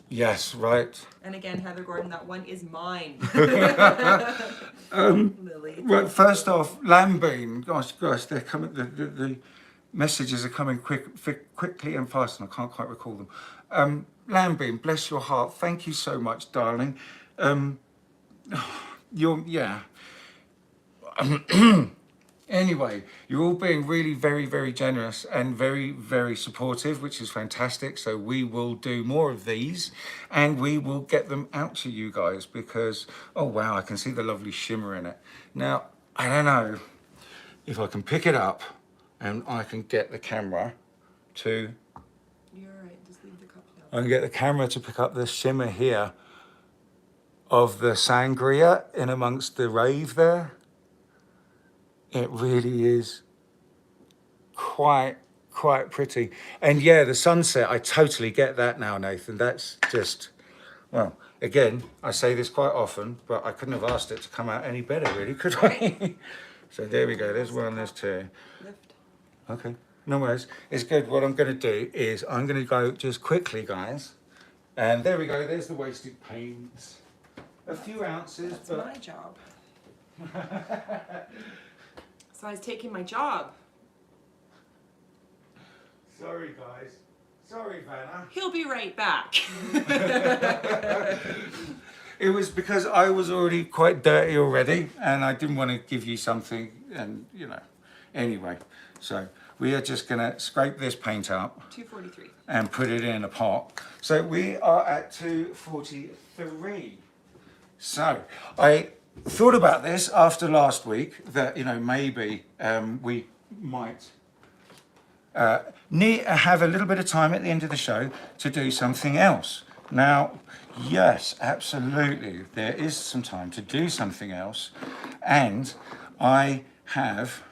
Yes, right. And again, Heather Gordon, that one is mine. Lily. Well, first off, Lambean, gosh, they're coming. The messages are coming quickly and fast, and I can't quite recall them. Lambean, bless your heart. Thank you so much, darling. Anyway, you're all being really very, very generous and very, very supportive, which is fantastic. So we will do more of these and we will get them out to you guys because, oh wow, I can see the lovely shimmer in it. Now, I don't know if I can pick it up and I can get the camera to... You're right, just leave the cup down. I can get the camera to pick up the shimmer here of the sangria in amongst the rave there. It really is quite pretty. And yeah, the sunset, I totally get that now, Nathan. That's just, well, again, I say this quite often, but I couldn't have asked it to come out any better, really, could I? So there we go. There's one, there's two. Lift. Okay, no worries. It's good. What I'm going to do is I'm going to go just quickly, guys. And there we go. There's the wasted paint. A few ounces. That's my job. So I was taking my job. Sorry, guys. Sorry, Vanna. He'll be right back. It was because I was already quite dirty already, and I didn't want to give you something, and you know. Anyway, so we are just going to scrape this paint up. 243. And put it in a pot. So we are at 243. So I thought about this after last week that, you know, maybe we might have a little bit of time at the end of the show to do something else. Now, yes, absolutely, there is some time to do something else, and I have,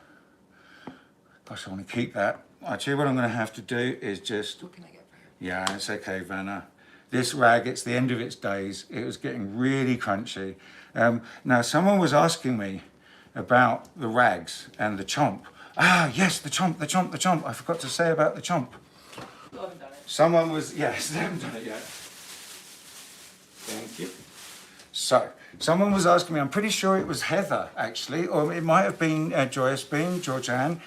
gosh, I want to keep that. Actually, what I'm going to have to do is just, What can I get for you? yeah, it's okay, Vanna. This rag, it's the end of its days. It was getting really crunchy. Now, someone was asking me about the rags and the chomp. Ah, yes, the chomp. I forgot to say about the chomp. Still haven't done it. someone was, yes, they haven't done it yet. Thank you. So, someone was asking me, I'm pretty sure it was Heather actually, or it might have been Joyous Bean, Georgianne.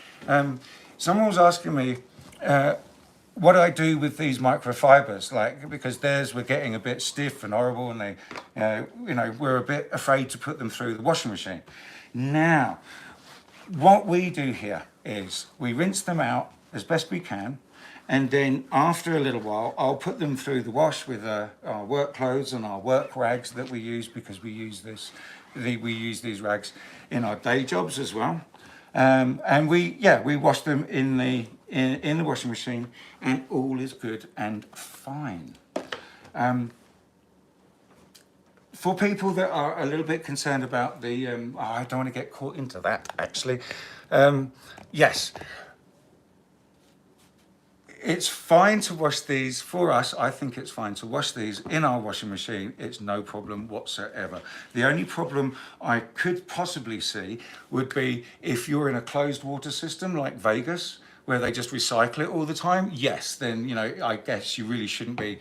Someone was asking me, what do I do with these microfibers? Like, because theirs were getting a bit stiff and horrible, and they, we're a bit afraid to put them through the washing machine. Now, what we do here is we rinse them out as best we can, and then after a little while, I'll put them through the wash with our work clothes and our work rags that we use, because we use these rags in our day jobs as well. And we wash them in the washing machine, and all is good and fine. For people that are a little bit concerned about the, I don't want to get caught into that actually. Yes, it's fine to wash these. For us, I think it's fine to wash these in our washing machine. It's no problem whatsoever. The only problem I could possibly see would be if you're in a closed water system like Vegas, where they just recycle it all the time. Yes, then, I guess you really shouldn't be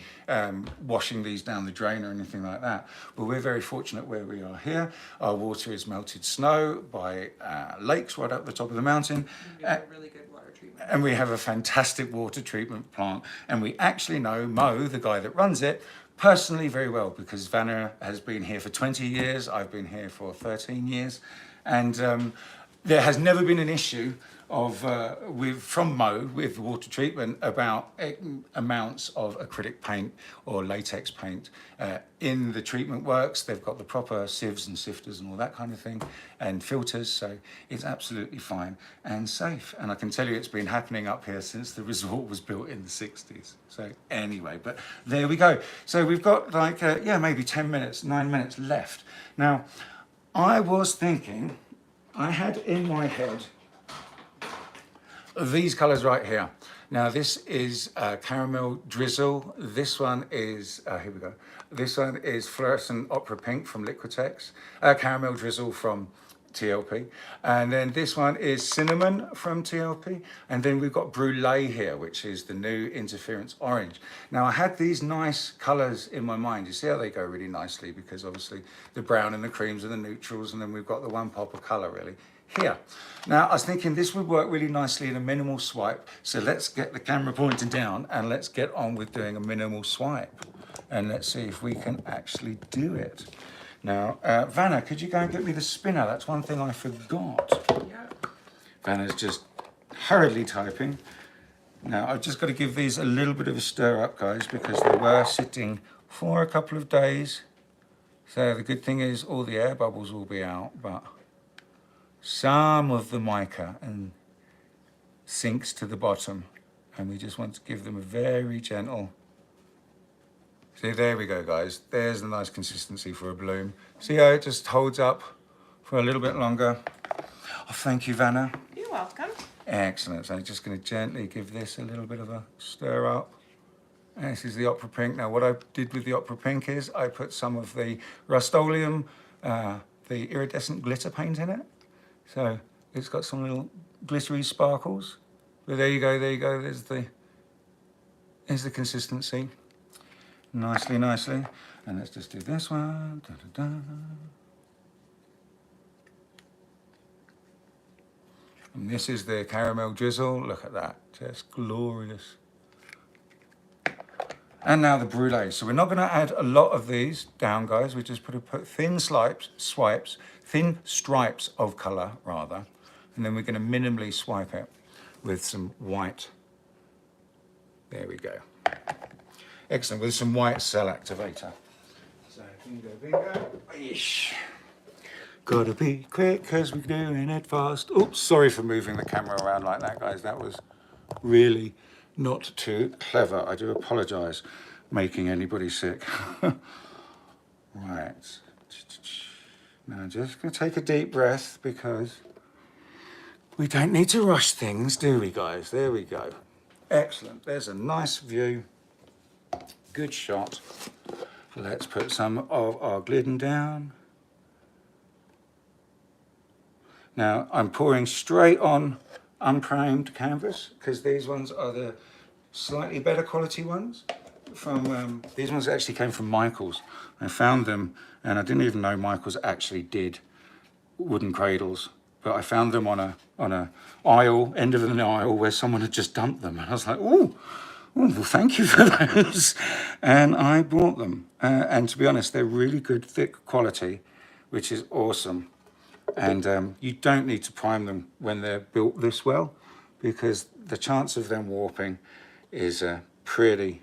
washing these down the drain or anything like that. But we're very fortunate where we are here. Our water is melted snow by lakes right up the top of the mountain. We have a really good water treatment. And we have a fantastic water treatment plant. And we actually know Mo, the guy that runs it, personally very well, because Vanna has been here for 20 years. I've been here for 13 years. And there has never been an issue from Mo with water treatment about amounts of acrylic paint or latex paint in the treatment works. They've got the proper sieves and sifters and all that kind of thing, and filters, so it's absolutely fine and safe. And I can tell you it's been happening up here since the resort was built in the 60s. So anyway, but there we go. So we've got like maybe 10 minutes, 9 minutes left. Now, I was thinking, I had in my head these colours right here. Now this is caramel drizzle. This one is, here we go. This one is fluorescent opera pink from Liquitex. Caramel drizzle from TLP. And then this one is cinnamon from TLP. And then we've got brulee here, which is the new interference orange. Now I had these nice colours in my mind. You see how they go really nicely, because obviously the brown and the creams and the neutrals, and then we've got the one pop of colour really here. Now I was thinking this would work really nicely in a minimal swipe. So let's get the camera pointing down and let's get on with doing a minimal swipe. And let's see if we can actually do it. Now, Vanna, could you go and get me the spinner? That's one thing I forgot. Yeah. Vanna's just hurriedly typing. Now, I've just got to give these a little bit of a stir up, guys, because they were sitting for a couple of days. So the good thing is all the air bubbles will be out, but some of the mica and sinks to the bottom. And we just want to give them a very gentle. See, there we go, guys. There's the nice consistency for a bloom. See how it just holds up for a little bit longer? Oh, thank you, Vanna. You're welcome. Excellent. So I'm just going to gently give this a little bit of a stir up. And this is the opera pink. Now, what I did with the opera pink is I put some of the Rust-Oleum, the iridescent glitter paint in it. So it's got some little glittery sparkles. But there you go, there you go. There's the consistency. Nicely, nicely. And let's just do this one. Da, da, da. And this is the caramel drizzle. Look at that, just glorious. And now the brulee. So we're not going to add a lot of these down, guys. We just put thin thin stripes of colour, rather. And then we're going to minimally swipe it with some white. There we go. Excellent, with some white cell activator. So bingo, bingo. Ish. Gotta be quick because we're doing it fast. Oops, sorry for moving the camera around like that, guys. That was really not too clever. I do apologise making anybody sick. Right. Now just gonna take a deep breath because we don't need to rush things, do we, guys? There we go. Excellent. There's a nice view. Good shot. Let's put some of our Glidden down. Now I'm pouring straight on unprimed canvas because these ones are the slightly better quality ones. From these ones actually came from Michael's. I found them, and I didn't even know Michael's actually did wooden cradles, but I found them on a aisle, end of an aisle, where someone had just dumped them, and I was like, oh, well, thank you for those. And I bought them, and to be honest, they're really good, thick quality, which is awesome. And you don't need to prime them when they're built this well, because the chance of them warping is pretty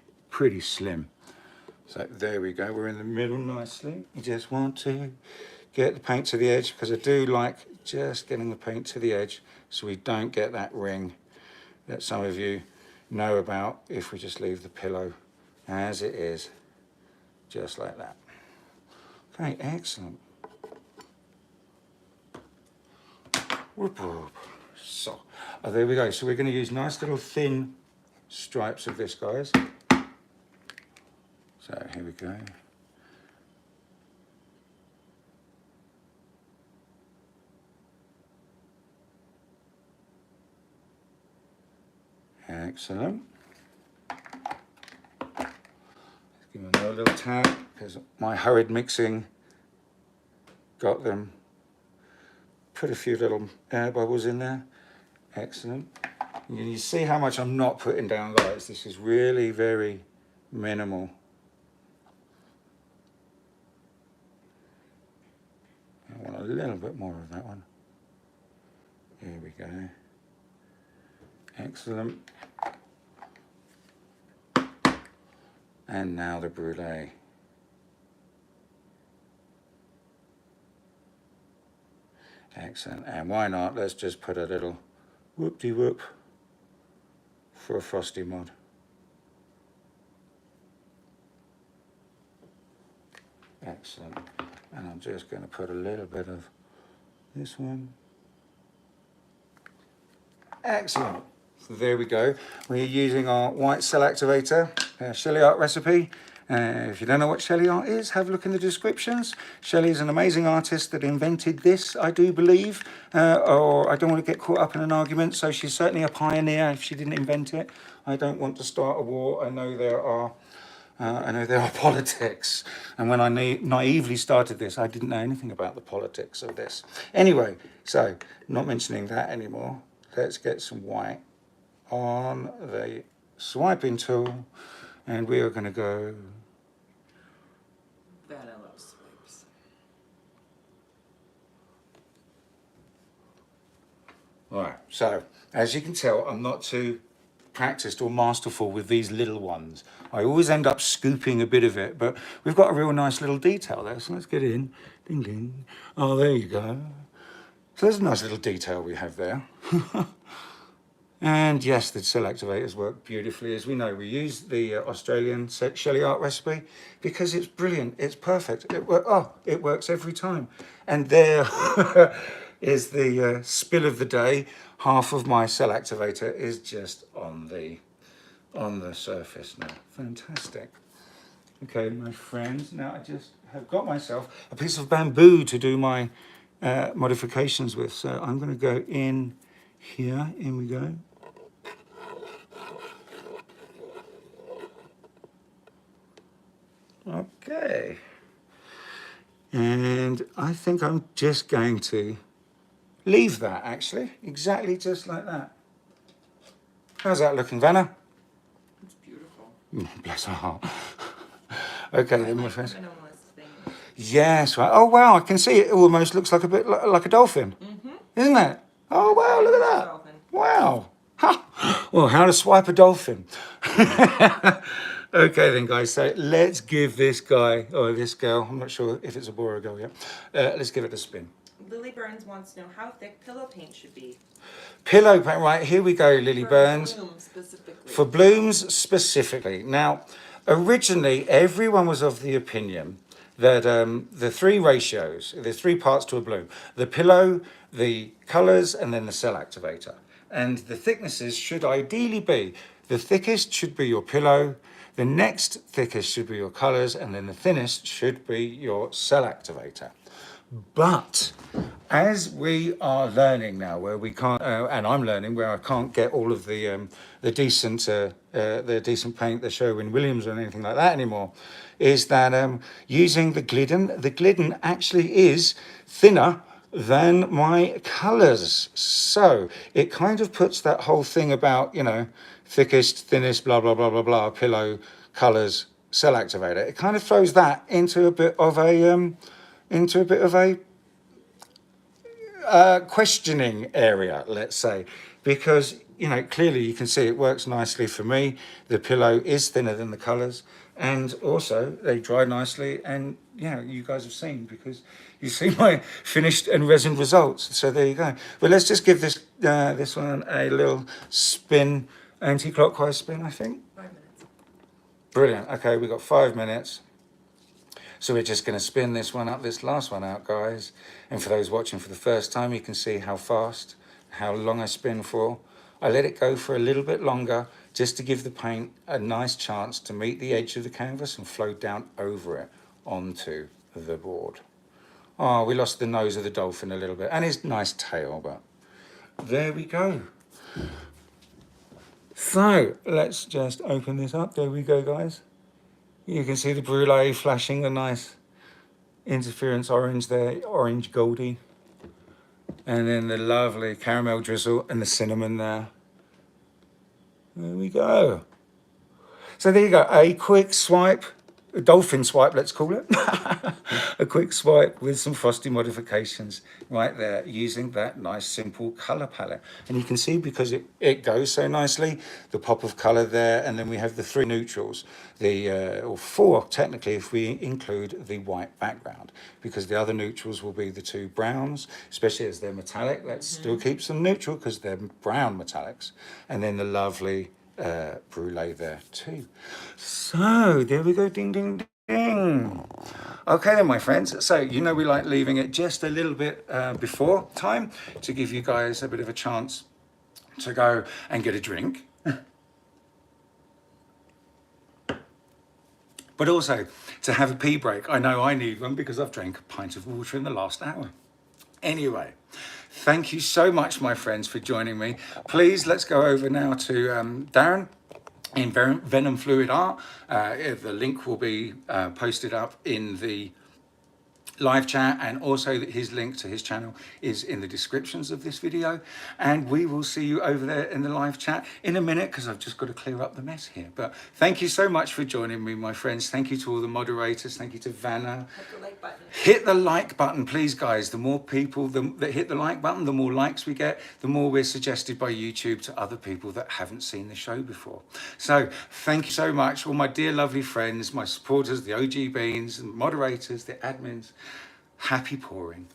slim. So there we go, we're in the middle nicely. You just want to get the paint to the edge, because I do like just getting the paint to the edge so we don't get that ring that some of you know about if we just leave the pillow as it is, just like that. Okay, excellent. Whoop, whoop. So, there we go. So we're going to use nice little thin stripes of this, guys. So here we go. Excellent. Let's give them another little tap, because my hurried mixing got them. Put a few little air bubbles in there. Excellent. You see how much I'm not putting down, guys. This is really very minimal. I want a little bit more of that one. Here we go. Excellent. And now the brulee. Excellent. And why not? Let's just put a little whoop-de-whoop for a frosty mod. Excellent. And I'm just going to put a little bit of this one. Excellent. So there we go. We're using our white cell activator, Shelly Art recipe. If you don't know what Shelly Art is, have a look in the descriptions. Shelly is an amazing artist that invented this, I do believe, or I don't want to get caught up in an argument, so she's certainly a pioneer if she didn't invent it. I don't want to start a war. I know there are politics, and when I naively started this, I didn't know anything about the politics of this. Anyway, so not mentioning that anymore. Let's get some white on the swiping tool, and we are going to go vanilla swipes. All right. So as you can tell, I'm not too practiced or masterful with these little ones. I always end up scooping a bit of it, but we've got a real nice little detail there, so let's get in. Ding ding. Oh, there you go. So there's a nice little detail we have there. And yes, the cell activators work beautifully. As we know, we use the Australian Shelly Art recipe because it's brilliant, it's perfect. It works every time. And there is the spill of the day. Half of my cell activator is just on the surface now. Fantastic. Okay, my friends, now I just have got myself a piece of bamboo to do my modifications with. So I'm going to go in here. In we go. Okay. And I think I'm just going to leave that, actually, exactly just like that. How's that looking, Vanna? It's beautiful. Bless her heart. Okay, then, my friends. Minimalist thing. Yes, right. Oh, wow, I can see it almost looks like a bit like a dolphin. Mm-hmm. Isn't it? Oh, wow, look at that. Dolphin. Wow. Ha. Well, how to swipe a dolphin. Okay then, guys, so let's give this guy, or this girl, I'm not sure if it's a boy or a girl yet, let's give it a spin. Lily Burns wants to know how thick pillow paint should be. Pillow paint, right, here we go, Lily Burns. For blooms specifically. For blooms specifically. Now, originally, everyone was of the opinion that the three ratios, there's three parts to a bloom. The pillow, the colours, and then the cell activator. And the thicknesses should ideally be, the thickest should be your pillow, the next thickest should be your colours, and then the thinnest should be your cell activator. But as we are learning now, where we can't, and I'm learning where I can't get all of the decent paint, the Sherwin-Williams or anything like that anymore, is that using the Glidden. The Glidden actually is thinner than my colours, so it kind of puts that whole thing about, you know, thickest, thinnest, blah blah blah blah blah, pillow colours, cell activator. It kind of throws that into a bit of a questioning area, let's say, because, you know, clearly you can see it works nicely for me. The pillow is thinner than the colours, and also they dry nicely, and yeah, you guys have seen, because you see my finished and resin results. So there you go. But let's just give this this one a little spin, anti-clockwise spin, I think. 5 minutes. Brilliant. Okay, we've got 5 minutes. So we're just going to spin this one up, this last one out, guys. And for those watching for the first time, you can see how fast, how long I spin for. I let it go for a little bit longer, just to give the paint a nice chance to meet the edge of the canvas and flow down over it onto the board. Oh, we lost the nose of the dolphin a little bit, and his nice tail, but there we go. So let's just open this up. There we go, guys. You can see the brulee flashing the nice interference orange there, orange goldy. And then the lovely caramel drizzle and the cinnamon there. There we go. So there you go, a quick swipe, a dolphin swipe, let's call it. A quick swipe with some frosty modifications right there, using that nice simple color palette. And you can see, because it goes so nicely, the pop of color there, and then we have the 3 neutrals, or 4 technically if we include the white background, because the other neutrals will be the 2 browns, especially as they're metallic. Let's still keep some neutral because they're brown metallics, and then the lovely brulee there too. So there we go, ding ding ding. Okay then, my friends, so you know we like leaving it just a little bit before time to give you guys a bit of a chance to go and get a drink, but also to have a pee break. I know I need one because I've drank a pint of water in the last hour. Anyway, thank you so much, my friends, for joining me. Please, let's go over now to Darren in Venom Fluid Art. The link will be posted up in the live chat, and also his link to his channel is in the descriptions of this video, and we will see you over there in the live chat in a minute, because I've just got to clear up the mess here. But thank you so much for joining me, my friends. Thank you to all the moderators. Thank you to Vanna. Hit the like button. Hit the like button, please, guys. The more people that hit the like button, the more likes we get, the more we're suggested by YouTube to other people that haven't seen the show before. So thank you so much, all my dear lovely friends, my supporters, the OG beans, and moderators, the admins. Happy pouring.